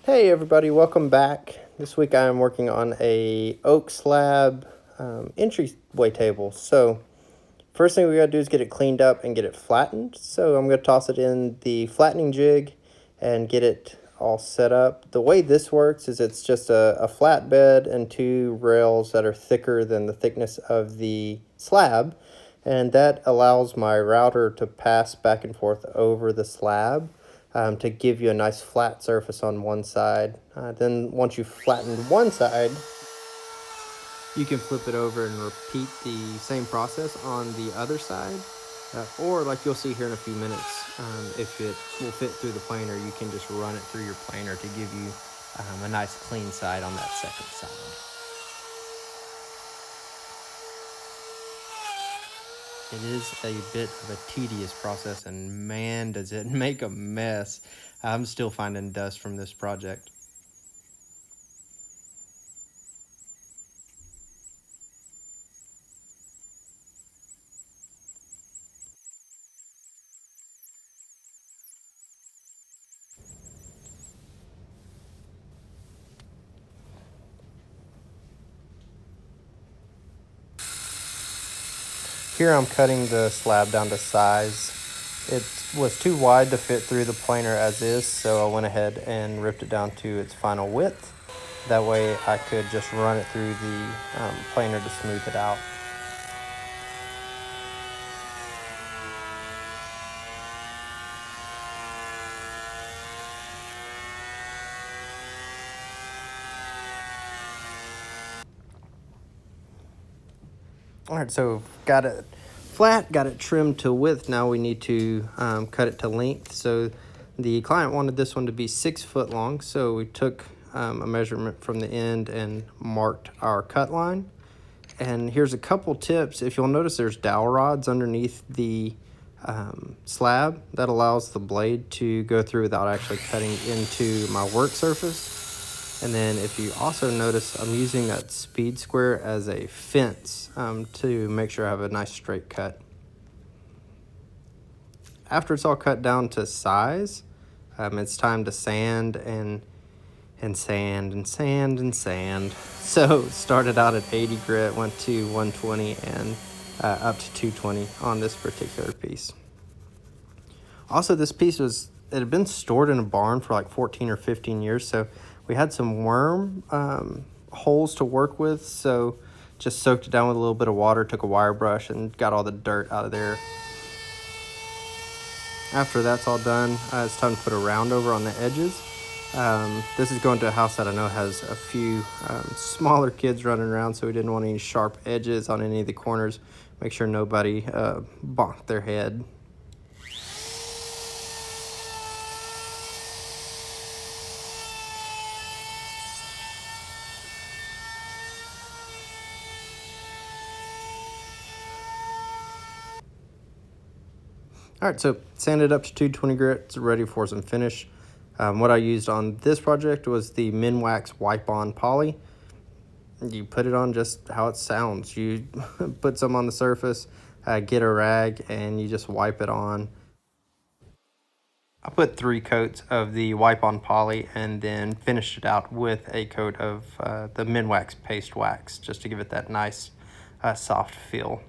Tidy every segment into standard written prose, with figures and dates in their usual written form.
Hey everybody, welcome back. This week I am working on a oak slab entryway table. So first thing we gotta do is get it cleaned up and get it flattened. So I'm gonna toss it in the flattening jig and get it all set up. The way this works is it's just a flat bed and two rails that are thicker than the thickness of the slab, and that allows my router to pass back and forth over the slab to give you a nice flat surface on one side. Then once you've flattened one side, you can flip it over and repeat the same process on the other side. Or like you'll see here in a few minutes, if it will fit through the planer, you can just run it through your planer to give you a nice clean side on that second side. It is a bit of a tedious process, and man, does it make a mess. I'm still finding dust from this project. Here I'm cutting the slab down to size. It was too wide to fit through the planer as is, so I went ahead and ripped it down to its final width. That way I could just run it through the planer to smooth it out. All right, so got it flat, got it trimmed to width. Now we need to cut it to length. So the client wanted this one to be 6 foot long, so we took a measurement from the end and marked our cut line. And here's a couple tips. If you'll notice, there's dowel rods underneath the slab that allows the blade to go through without actually cutting into my work surface. And then if you also notice, I'm using that speed square as a fence to make sure I have a nice straight cut. After it's all cut down to size, it's time to sand and sand and sand and sand. So started out at 80 grit, went to 120 and up to 220 on this particular piece. Also, this piece it had been stored in a barn for like 14 or 15 years, so we had some worm holes to work with, so just soaked it down with a little bit of water, took a wire brush, and got all the dirt out of there. After that's all done, it's time to put a round over on the edges. This is going to a house that I know has a few smaller kids running around, so we didn't want any sharp edges on any of the corners. Make sure nobody bonked their head. All right, so sanded up to 220 grit, it's ready for some finish. What I used on this project was the Minwax Wipe-On Poly. You put it on just how it sounds. You put some on the surface, get a rag, and you just wipe it on. I put 3 coats of the Wipe-On Poly and then finished it out with a coat of the Minwax Paste Wax, just to give it that nice soft feel.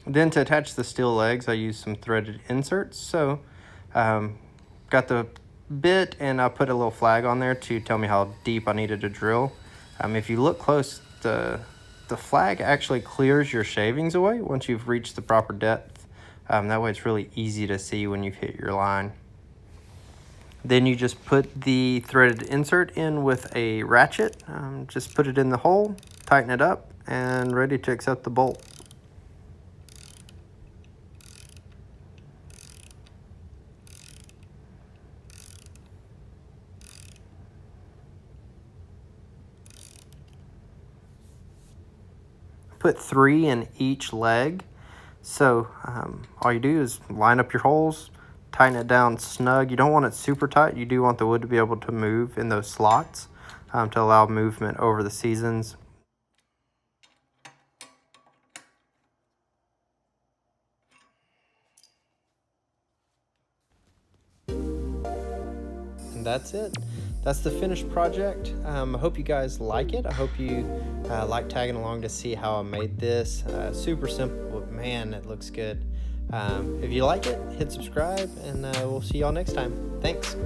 Then to attach the steel legs, I used some threaded inserts. So got the bit and I put a little flag on there to tell me how deep I needed to drill. If you look close, the flag actually clears your shavings away once you've reached the proper depth. That way it's really easy to see when you've hit your line. Then you just put the threaded insert in with a ratchet. Just put it in the hole, tighten it up, and ready to accept the bolt. Put 3 in each leg. So all you do is line up your holes, tighten it down snug. You don't want it super tight. You do want the wood to be able to move in those slots to allow movement over the seasons. And that's it. that's the finished project. I hope you guys like it. I hope you like tagging along to see how I made this. Super simple, but man, it looks good. If you like it, hit subscribe, and we'll see y'all next time. Thanks.